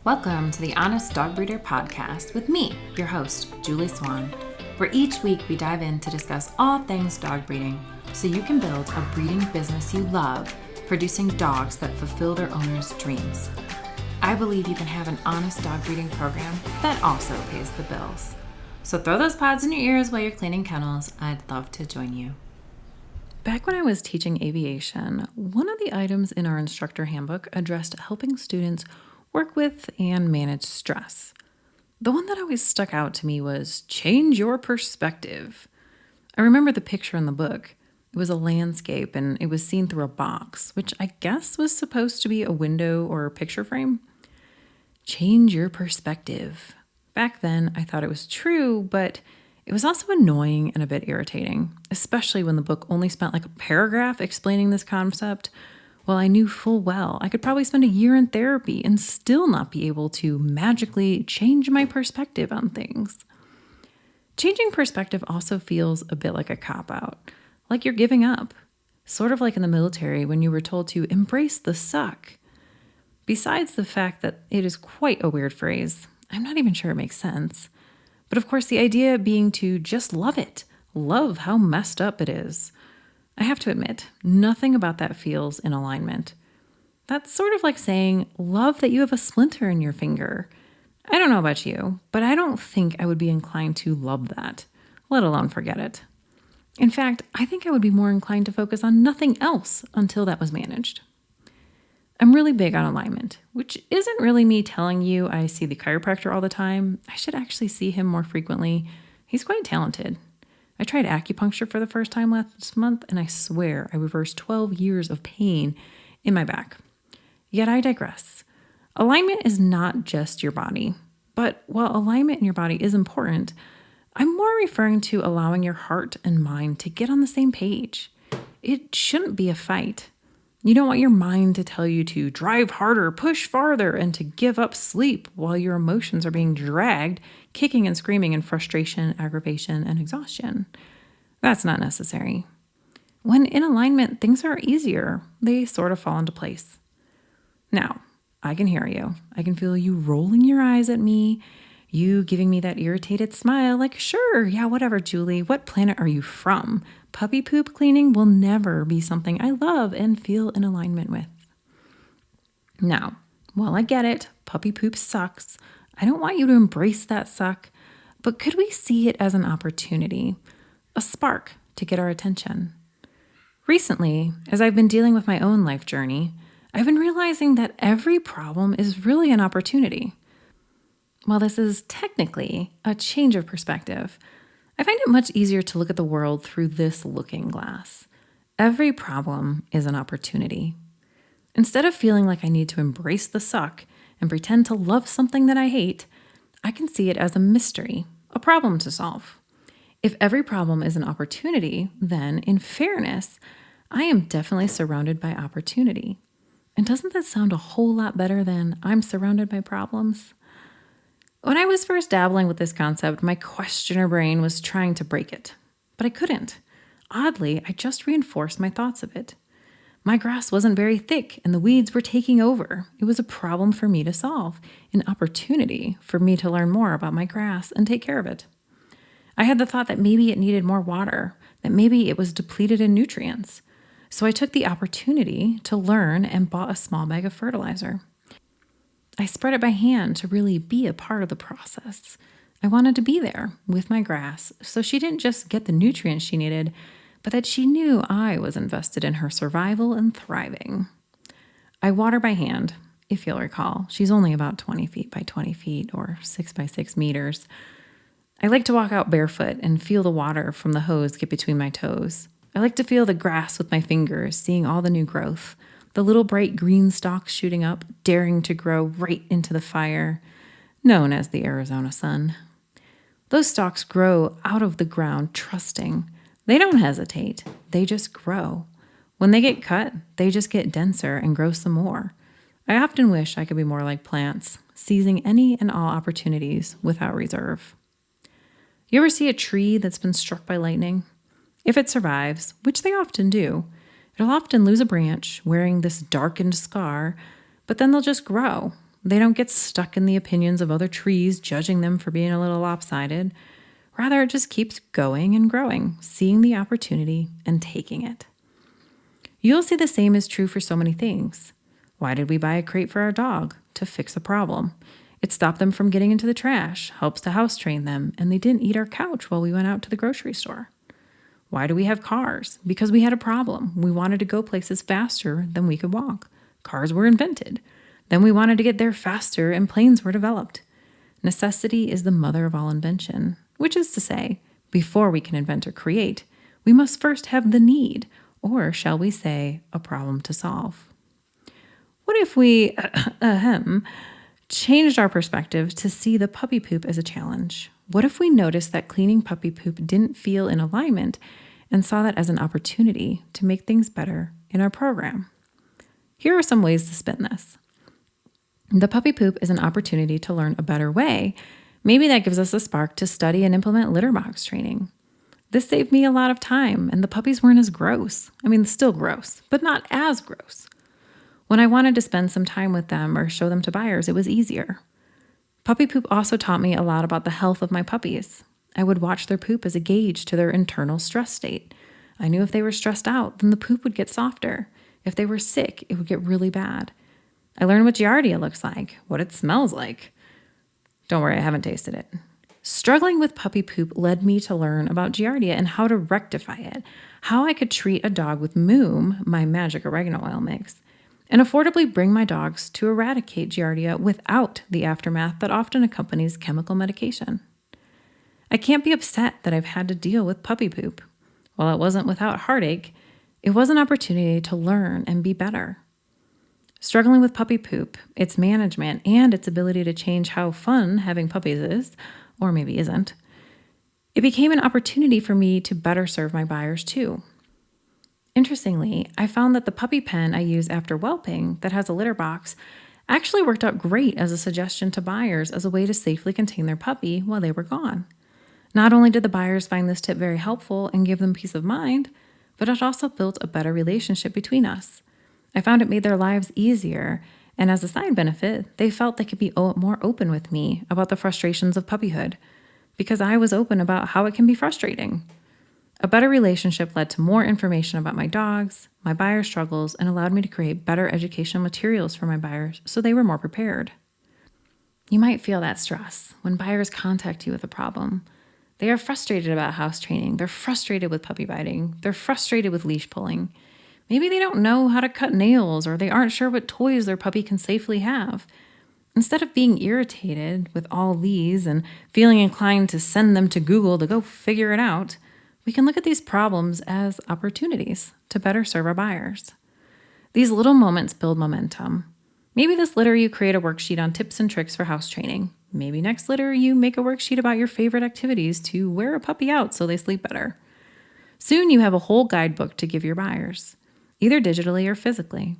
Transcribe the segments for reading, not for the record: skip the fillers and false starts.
Welcome to the Honest Dog Breeder Podcast with me, your host, Julie Swan, where each week we dive in to discuss all things dog breeding so you can build a breeding business you love, producing dogs that fulfill their owners' dreams. I believe you can have an honest dog breeding program that also pays the bills. So throw those pods in your ears while you're cleaning kennels. I'd love to join you. Back when I was teaching aviation, one of the items in our instructor handbook addressed helping students work with and manage stress. The one that always stuck out to me was change your perspective. I remember the picture in the book. It was a landscape and it was seen through a box, which I guess was supposed to be a window or a picture frame. Change your perspective. Back then, I thought it was true, but it was also annoying and a bit irritating, especially when the book only spent like a paragraph explaining this concept. Well, I knew full well I could probably spend a year in therapy and still not be able to magically change my perspective on things. Changing perspective also feels a bit like a cop-out, like you're giving up, sort of like in the military when you were told to embrace the suck. Besides the fact that it is quite a weird phrase, I'm not even sure it makes sense. But of course, the idea being to just love it, love how messed up it is. I have to admit, nothing about that feels in alignment. That's sort of like saying, love that you have a splinter in your finger. I don't know about you, but I don't think I would be inclined to love that, let alone forget it. In fact, I think I would be more inclined to focus on nothing else until that was managed. I'm really big on alignment, which isn't really me telling you I see the chiropractor all the time. I should actually see him more frequently. He's quite talented. I tried acupuncture for the first time last month, and I swear I reversed 12 years of pain in my back. Yet I digress. Alignment is not just your body, but while alignment in your body is important, I'm more referring to allowing your heart and mind to get on the same page. It shouldn't be a fight. You don't want your mind to tell you to drive harder, push farther, and to give up sleep while your emotions are being dragged, kicking and screaming in frustration, aggravation, and exhaustion. That's not necessary. When in alignment, things are easier. They sort of fall into place. Now, I can hear you. I can feel you rolling your eyes at me, you giving me that irritated smile like, sure, yeah, whatever, Julie. What planet are you from? Puppy poop cleaning will never be something I love and feel in alignment with. Now, while I get it, puppy poop sucks. I don't want you to embrace that suck, but could we see it as an opportunity, a spark to get our attention? Recently, as I've been dealing with my own life journey, I've been realizing that every problem is really an opportunity. While this is technically a change of perspective, I find it much easier to look at the world through this looking glass. Every problem is an opportunity. Instead of feeling like I need to embrace the suck and pretend to love something that I hate, I can see it as a mystery, a problem to solve. If every problem is an opportunity, then, in fairness, I am definitely surrounded by opportunity. And doesn't that sound a whole lot better than I'm surrounded by problems? When I was first dabbling with this concept, my questioner brain was trying to break it, but I couldn't. Oddly, I just reinforced my thoughts of it. My grass wasn't very thick and the weeds were taking over. It was a problem for me to solve, an opportunity for me to learn more about my grass and take care of it. I had the thought that maybe it needed more water, that maybe it was depleted in nutrients. So I took the opportunity to learn and bought a small bag of fertilizer. I spread it by hand to really be a part of the process. I wanted to be there with my grass so she didn't just get the nutrients she needed, but that she knew I was invested in her survival and thriving. I water by hand, if you'll recall. She's only about 20 feet by 20 feet or 6 by 6 meters. I like to walk out barefoot and feel the water from the hose get between my toes. I like to feel the grass with my fingers, seeing all the new growth. The little bright green stalks shooting up, daring to grow right into the fire, known as the Arizona sun. Those stalks grow out of the ground, trusting. They don't hesitate. They just grow. When they get cut, they just get denser and grow some more. I often wish I could be more like plants, seizing any and all opportunities without reserve. You ever see a tree that's been struck by lightning? If it survives, which they often do, it'll often lose a branch wearing this darkened scar, but then they'll just grow. They don't get stuck in the opinions of other trees, judging them for being a little lopsided. Rather, it just keeps going and growing, seeing the opportunity and taking it. You'll see the same is true for so many things. Why did we buy a crate for our dog? To fix a problem. It stopped them from getting into the trash, helps to house train them, and they didn't eat our couch while we went out to the grocery store. Why do we have cars? Because we had a problem. We wanted to go places faster than we could walk. Cars were invented. Then we wanted to get there faster, and planes were developed. Necessity is the mother of all invention, which is to say, before we can invent or create, we must first have the need, or shall we say, a problem to solve. What if we changed our perspective to see the puppy poop as a challenge? What if we noticed that cleaning puppy poop didn't feel in alignment and saw that as an opportunity to make things better in our program? Here are some ways to spin this. The puppy poop is an opportunity to learn a better way. Maybe that gives us a spark to study and implement litter box training. This saved me a lot of time, and the puppies weren't as gross. I mean, still gross, but not as gross. When I wanted to spend some time with them or show them to buyers, it was easier. Puppy poop also taught me a lot about the health of my puppies. I would watch their poop as a gauge to their internal stress state. I knew if they were stressed out, then the poop would get softer. If they were sick, it would get really bad. I learned what Giardia looks like, what it smells like. Don't worry, I haven't tasted it. Struggling with puppy poop led me to learn about Giardia and how to rectify it, how I could treat a dog with Moom, my magic oregano oil mix, and affordably bring my dogs to eradicate Giardia without the aftermath that often accompanies chemical medication. I can't be upset that I've had to deal with puppy poop. While it wasn't without heartache, it was an opportunity to learn and be better. Struggling with puppy poop, its management, and its ability to change how fun having puppies is, or maybe isn't, it became an opportunity for me to better serve my buyers too. Interestingly, I found that the puppy pen I use after whelping that has a litter box actually worked out great as a suggestion to buyers as a way to safely contain their puppy while they were gone. Not only did the buyers find this tip very helpful and give them peace of mind, but it also built a better relationship between us. I found it made their lives easier, and as a side benefit, they felt they could be more open with me about the frustrations of puppyhood, because I was open about how it can be frustrating. A better relationship led to more information about my dogs, my buyer struggles, and allowed me to create better educational materials for my buyers so they were more prepared. You might feel that stress when buyers contact you with a problem. They are frustrated about house training. They're frustrated with puppy biting. They're frustrated with leash pulling. Maybe they don't know how to cut nails, or they aren't sure what toys their puppy can safely have. Instead of being irritated with all these and feeling inclined to send them to Google to go figure it out, we can look at these problems as opportunities to better serve our buyers. These little moments build momentum. Maybe this litter you create a worksheet on tips and tricks for house training. Maybe next litter you make a worksheet about your favorite activities to wear a puppy out so they sleep better. Soon you have a whole guidebook to give your buyers, either digitally or physically.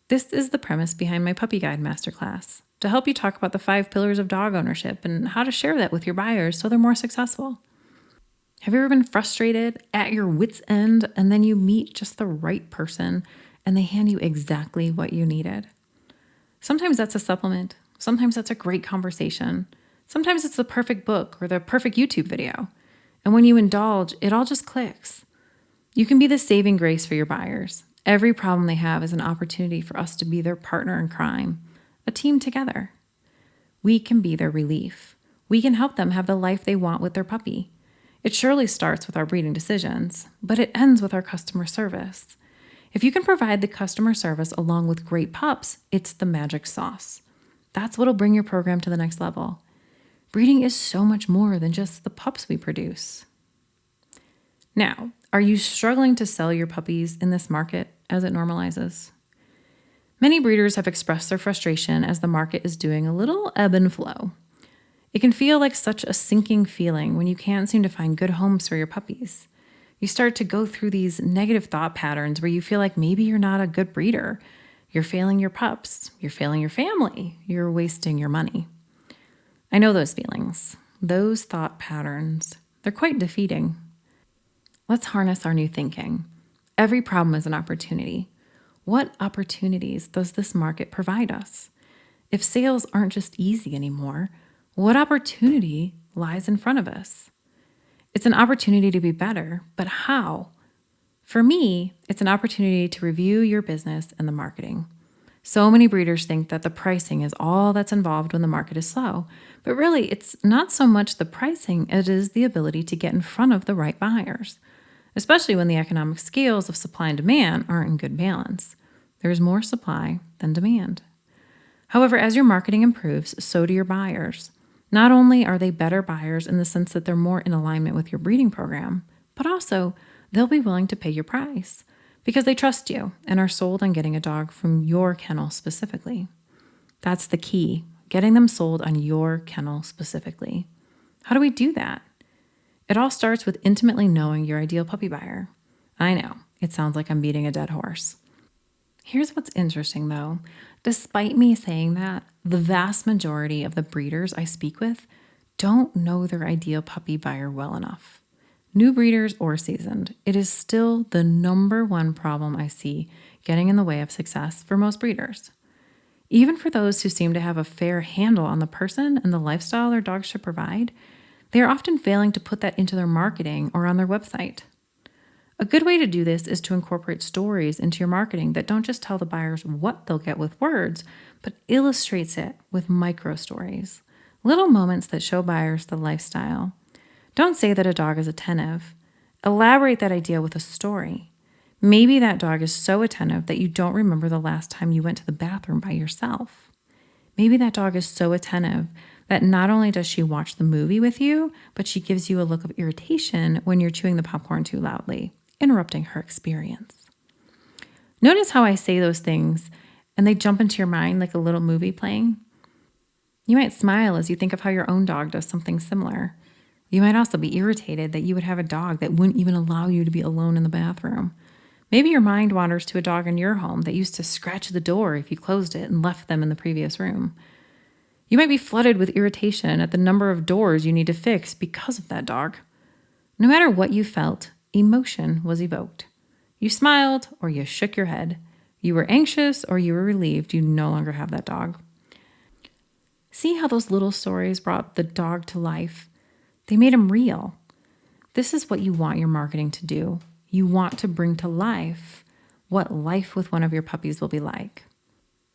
This is the premise behind my Puppy Guide Masterclass, to help you talk about the 5 pillars of dog ownership and how to share that with your buyers so they're more successful. Have you ever been frustrated at your wit's end and then you meet just the right person and they hand you exactly what you needed? Sometimes that's a supplement. Sometimes that's a great conversation. Sometimes it's the perfect book or the perfect YouTube video. And when you indulge, it all just clicks. You can be the saving grace for your buyers. Every problem they have is an opportunity for us to be their partner in crime, a team together. We can be their relief. We can help them have the life they want with their puppy. It surely starts with our breeding decisions, but it ends with our customer service. If you can provide the customer service along with great pups, it's the magic sauce. That's what'll bring your program to the next level. Breeding is so much more than just the pups we produce. Now, are you struggling to sell your puppies in this market as it normalizes? Many breeders have expressed their frustration as the market is doing a little ebb and flow. It can feel like such a sinking feeling when you can't seem to find good homes for your puppies. You start to go through these negative thought patterns where you feel like maybe you're not a good breeder. You're failing your pups. You're failing your family. You're wasting your money. I know those feelings. Those thought patterns. They're quite defeating. Let's harness our new thinking. Every problem is an opportunity. What opportunities does this market provide us? If sales aren't just easy anymore, what opportunity lies in front of us? It's an opportunity to be better, but how? For me, it's an opportunity to review your business and the marketing. So many breeders think that the pricing is all that's involved when the market is slow, but really it's not so much the pricing, it is the ability to get in front of the right buyers, especially when the economic scales of supply and demand aren't in good balance. There's more supply than demand. However, as your marketing improves, so do your buyers. Not only are they better buyers in the sense that they're more in alignment with your breeding program, but also they'll be willing to pay your price because they trust you and are sold on getting a dog from your kennel specifically. That's the key, getting them sold on your kennel specifically. How do we do that? It all starts with intimately knowing your ideal puppy buyer. I know, it sounds like I'm beating a dead horse. Here's what's interesting though. Despite me saying that, the vast majority of the breeders I speak with don't know their ideal puppy buyer well enough. New breeders or seasoned, it is still the number one problem I see getting in the way of success for most breeders. Even for those who seem to have a fair handle on the person and the lifestyle their dog should provide, they are often failing to put that into their marketing or on their website. A good way to do this is to incorporate stories into your marketing that don't just tell the buyers what they'll get with words, but illustrates it with micro stories, little moments that show buyers the lifestyle. Don't say that a dog is attentive. Elaborate that idea with a story. Maybe that dog is so attentive that you don't remember the last time you went to the bathroom by yourself. Maybe that dog is so attentive that not only does she watch the movie with you, but she gives you a look of irritation when you're chewing the popcorn too loudly, interrupting her experience. Notice how I say those things and they jump into your mind like a little movie playing. You might smile as you think of how your own dog does something similar. You might also be irritated that you would have a dog that wouldn't even allow you to be alone in the bathroom. Maybe your mind wanders to a dog in your home that used to scratch the door if you closed it and left them in the previous room. You might be flooded with irritation at the number of doors you need to fix because of that dog. No matter what you felt, emotion was evoked. You smiled or you shook your head. You were anxious or you were relieved you no longer have that dog. See how those little stories brought the dog to life? They made him real. This is what you want your marketing to do. You want to bring to life what life with one of your puppies will be like.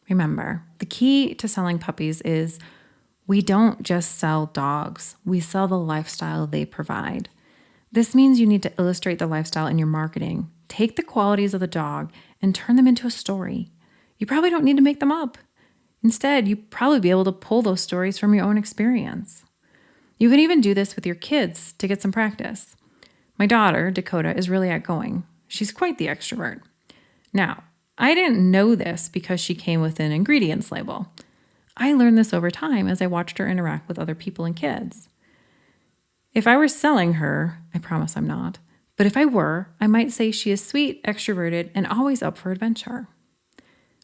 Remember, the key to selling puppies is we don't just sell dogs. We sell the lifestyle they provide. This means you need to illustrate the lifestyle in your marketing. Take the qualities of the dog and turn them into a story. You probably don't need to make them up. Instead, you probably be able to pull those stories from your own experience. You can even do this with your kids to get some practice. My daughter, Dakota, is really outgoing. She's quite the extrovert. Now, I didn't know this because she came with an ingredients label. I learned this over time as I watched her interact with other people and kids. If I were selling her, I promise I'm not, but if I were, I might say she is sweet, extroverted, and always up for adventure.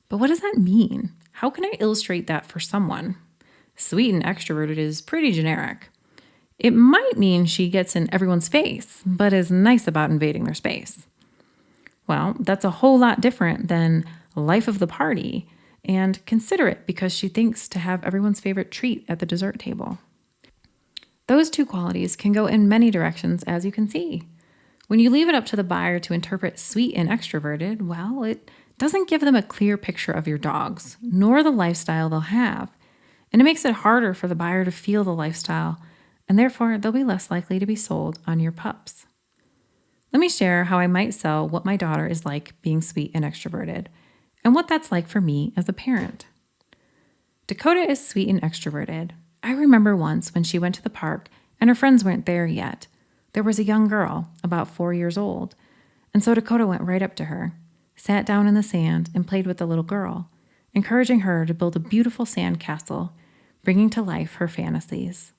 But what does that mean? How can I illustrate that for someone? Sweet and extroverted is pretty generic. It might mean she gets in everyone's face, but is nice about invading their space. Well, that's a whole lot different than life of the party and considerate because she thinks to have everyone's favorite treat at the dessert table. Those two qualities can go in many directions, as you can see. When you leave it up to the buyer to interpret sweet and extroverted, well, it doesn't give them a clear picture of your dogs, nor the lifestyle they'll have. And it makes it harder for the buyer to feel the lifestyle, and therefore they'll be less likely to be sold on your pups. Let me share how I might sell what my daughter is like being sweet and extroverted, and what that's like for me as a parent. Dakota is sweet and extroverted. I remember once when she went to the park and her friends weren't there yet. There was a young girl, about 4 years old, and so Dakota went right up to her, sat down in the sand, and played with the little girl, encouraging her to build a beautiful sand castle, bringing to life her fantasies.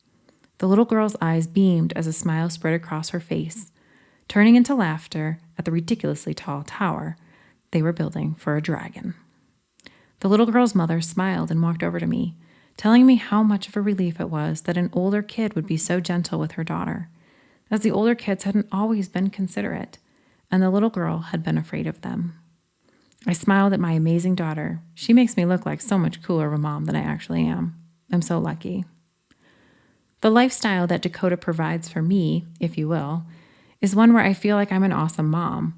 The little girl's eyes beamed as a smile spread across her face, turning into laughter at the ridiculously tall tower they were building for a dragon. The little girl's mother smiled and walked over to me, telling me how much of a relief it was that an older kid would be so gentle with her daughter, as the older kids hadn't always been considerate, and the little girl had been afraid of them. I smiled at my amazing daughter. She makes me look like so much cooler of a mom than I actually am. I'm so lucky. The lifestyle that Dakota provides for me, if you will, is one where I feel like I'm an awesome mom.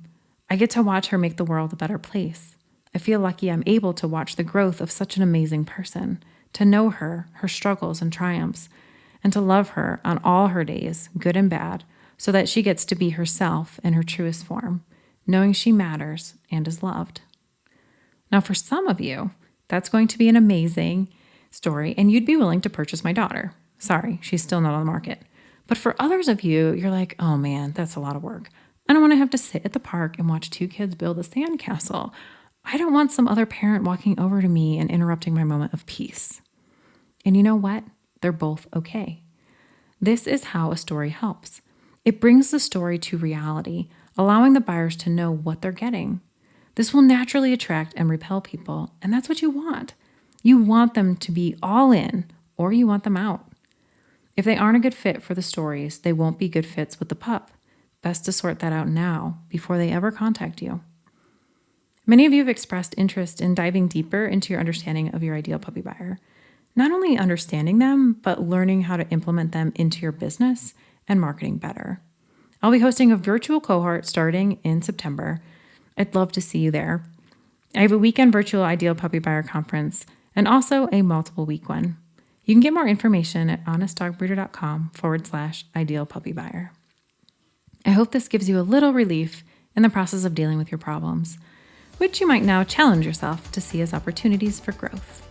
I get to watch her make the world a better place. I feel lucky I'm able to watch the growth of such an amazing person, to know her struggles and triumphs, and to love her on all her days, good and bad, so that she gets to be herself in her truest form, knowing she matters and is loved. Now, for some of you, that's going to be an amazing story, and you'd be willing to purchase my daughter. Sorry, she's still not on the market. But for others of you, you're like, oh man, that's a lot of work. I don't want to have to sit at the park and watch two kids build a sandcastle. I don't want some other parent walking over to me and interrupting my moment of peace. And you know what? They're both okay. This is how a story helps. It brings the story to reality, allowing the buyers to know what they're getting. This will naturally attract and repel people, and that's what you want. You want them to be all in, or you want them out. If they aren't a good fit for the stories, they won't be good fits with the pup. Best to sort that out now before they ever contact you. Many of you have expressed interest in diving deeper into your understanding of your ideal puppy buyer. Not only understanding them, but learning how to implement them into your business and marketing better. I'll be hosting a virtual cohort starting in September. I'd love to see you there. I have a weekend virtual Ideal Puppy Buyer Conference and also a multiple week one. You can get more information at honestdogbreeder.com/ideal puppy buyer. I hope this gives you a little relief in the process of dealing with your problems, which you might now challenge yourself to see as opportunities for growth.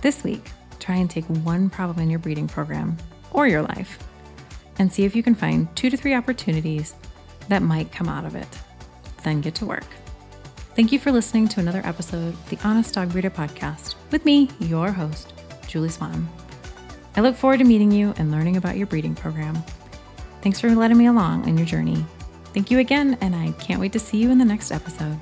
This week, try and take one problem in your breeding program or your life and see if you can find 2 to 3 opportunities that might come out of it. Then get to work. Thank you for listening to another episode of the Honest Dog Breeder Podcast with me, your host, Julie Swan. I look forward to meeting you and learning about your breeding program. Thanks for letting me along on your journey. Thank you again, and I can't wait to see you in the next episode.